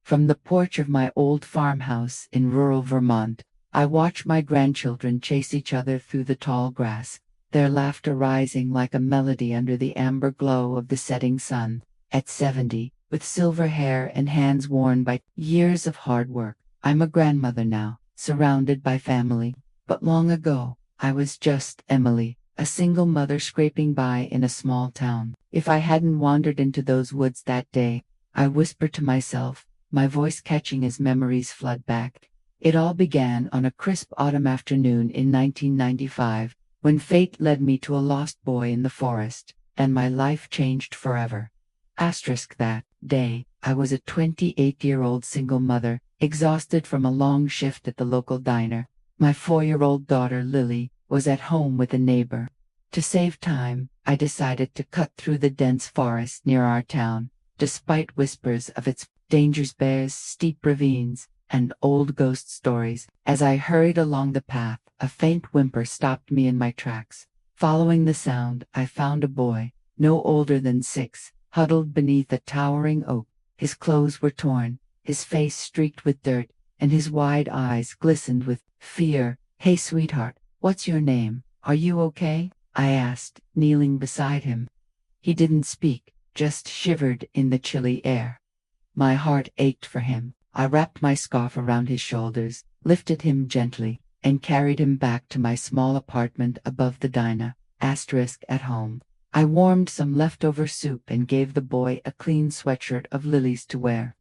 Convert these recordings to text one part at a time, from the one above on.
From the porch of my old farmhouse in rural Vermont, I watch my grandchildren chase each other through the tall grass, their laughter rising like a melody under the amber glow of the setting sun. At 70, with silver hair and hands worn by years of hard work, I'm a grandmother now, surrounded by family. But long ago, I was just Emily, a single mother scraping by in a small town. If I hadn't wandered into those woods that day, I whispered to myself, my voice catching as memories flood back. It all began on a crisp autumn afternoon in 1995, when fate led me to a lost boy in the forest, and my life changed forever. That day, I was a 28-year-old single mother, exhausted from a long shift at the local diner. My 4-year-old daughter Lily was at home with a neighbor. To save time, I decided to cut through the dense forest near our town, despite whispers of its dangers, bears, steep ravines, and old ghost stories. As I hurried along the path, a faint whimper stopped me in my tracks. Following the sound, I found a boy, no older than 6, huddled beneath a towering oak. His clothes were torn, his face streaked with dirt, and his wide eyes glistened with fear. "Hey, sweetheart, what's your name? Are you okay?" I asked, kneeling beside him. He didn't speak, just shivered in the chilly air. My heart ached for him. I wrapped my scarf around his shoulders, lifted him gently, and carried him back to my small apartment above the diner. At home, I warmed some leftover soup and gave the boy a clean sweatshirt of Lily's to wear.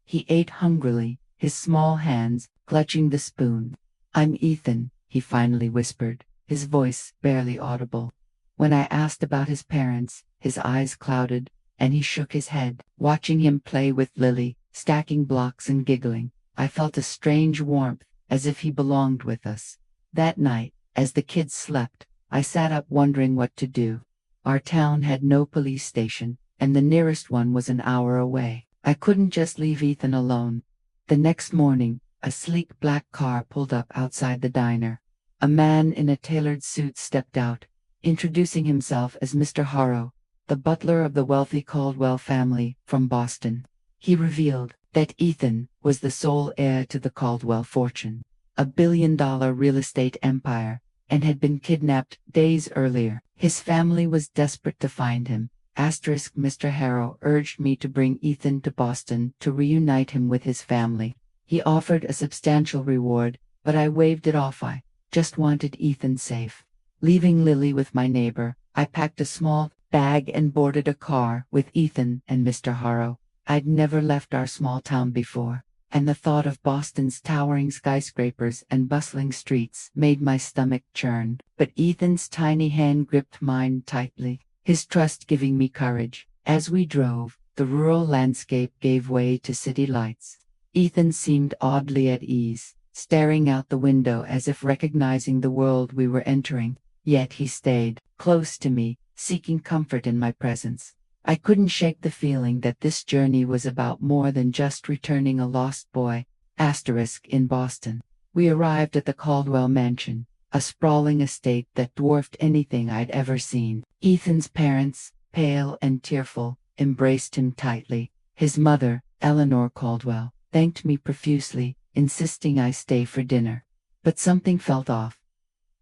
He ate hungrily, his small hands clutching the spoon. "I'm Ethan," he finally whispered, his voice barely audible. When I asked about his parents, his eyes clouded, and he shook his head. Watching him play with Lily, stacking blocks and giggling, I felt a strange warmth, as if he belonged with us. That night, as the kids slept, I sat up wondering what to do. Our town had no police station, and the nearest one was an hour away. I couldn't just leave Ethan alone. The next morning, a sleek black car pulled up outside the diner. A man in a tailored suit stepped out, introducing himself as Mr. Harrow, the butler of the wealthy Caldwell family from Boston. He revealed that Ethan was the sole heir to the Caldwell fortune, a billion-dollar real estate empire, and had been kidnapped days earlier. His family was desperate to find him. Mr. Harrow urged me to bring Ethan to Boston to reunite him with his family. He offered a substantial reward, but I waved it off. I just wanted Ethan safe. Leaving Lily with my neighbor, I packed a small bag and boarded a car with Ethan and Mr. Harrow. I'd never left our small town before, and the thought of Boston's towering skyscrapers and bustling streets made my stomach churn. But Ethan's tiny hand gripped mine tightly, his trust giving me courage. As we drove, the rural landscape gave way to city lights. Ethan seemed oddly at ease, staring out the window as if recognizing the world we were entering. Yet he stayed close to me, seeking comfort in my presence. I couldn't shake the feeling that this journey was about more than just returning a lost boy. In Boston, we arrived at the Caldwell mansion, a sprawling estate that dwarfed anything I'd ever seen. Ethan's parents, pale and tearful, embraced him tightly. His mother, Eleanor Caldwell, thanked me profusely, insisting I stay for dinner. But something felt off.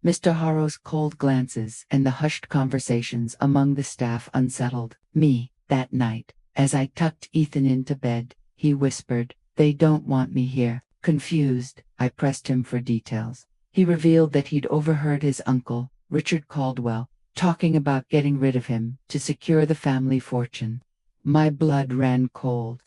Mr. Harrow's cold glances and the hushed conversations among the staff unsettled me. That night, as I tucked Ethan into bed, he whispered, "They don't want me here." Confused, I pressed him for details. He revealed that he'd overheard his uncle, Richard Caldwell, talking about getting rid of him to secure the family fortune. My blood ran cold.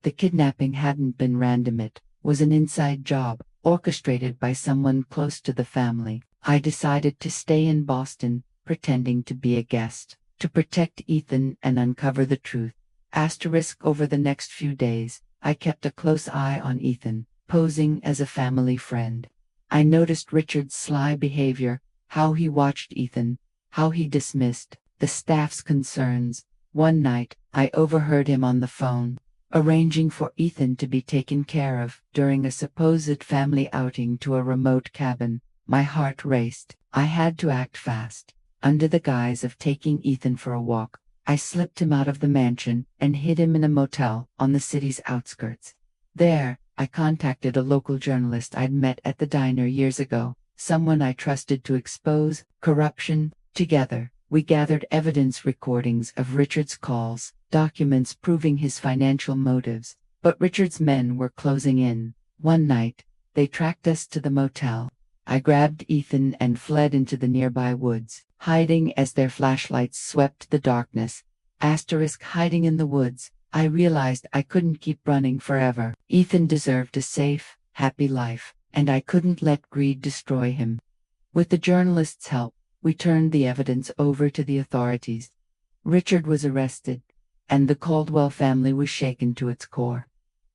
The kidnapping hadn't been random, it was an inside job, orchestrated by someone close to the family. I decided to stay in Boston, pretending to be a guest, to protect Ethan and uncover the truth. Over the next few days, I kept a close eye on Ethan, posing as a family friend. I noticed Richard's sly behavior, how he watched Ethan, how he dismissed the staff's concerns. One night, I overheard him on the phone, arranging for Ethan to be taken care of during a supposed family outing to a remote cabin. My heart raced. I had to act fast. Under the guise of taking Ethan for a walk, I slipped him out of the mansion and hid him in a motel on the city's outskirts. There, I contacted a local journalist I'd met at the diner years ago, someone I trusted to expose corruption. Together, we gathered evidence, recordings of Richard's calls, documents proving his financial motives. But Richard's men were closing in. One night, they tracked us to the motel. I grabbed Ethan and fled into the nearby woods, hiding as their flashlights swept the darkness. Hiding in the woods. I realized I couldn't keep running forever. Ethan deserved a safe, happy life, and I couldn't let greed destroy him. With the journalist's help, we turned the evidence over to the authorities. Richard was arrested, and the Caldwell family was shaken to its core.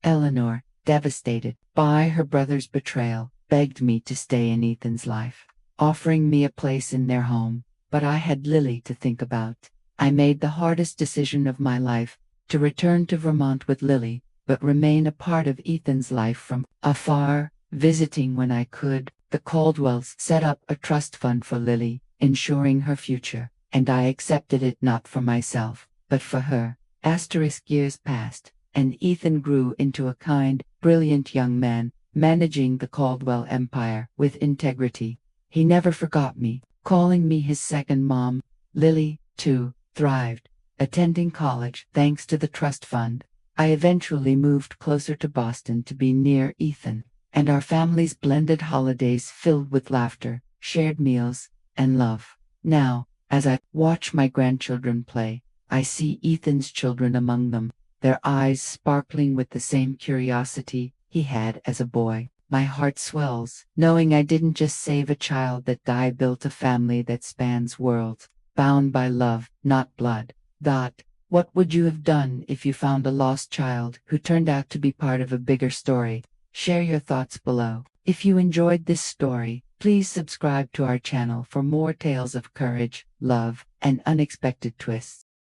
Eleanor, devastated by her brother's betrayal, begged me to stay in Ethan's life, offering me a place in their home. But I had Lily to think about. I made the hardest decision of my life, to return to Vermont with Lily, but remain a part of Ethan's life from afar, visiting when I could. The Caldwells set up a trust fund for Lily, ensuring her future, and I accepted it not for myself, but for her. Years passed, and Ethan grew into a kind, brilliant young man, managing the Caldwell empire with integrity. He never forgot me, calling me his second mom. Lily, too, thrived, attending college thanks to the trust fund. I eventually moved closer to Boston to be near Ethan, and our family's blended holidays filled with laughter, shared meals, and love. Now, as I watch my grandchildren play, I see Ethan's children among them, their eyes sparkling with the same curiosity he had as a boy. My heart swells, knowing I didn't just save a child that died, built a family that spans worlds, bound by love, not blood. What would you have done if you found a lost child who turned out to be part of a bigger story? Share your thoughts below. If you enjoyed this story, please subscribe to our channel for more tales of courage, love, and unexpected twists.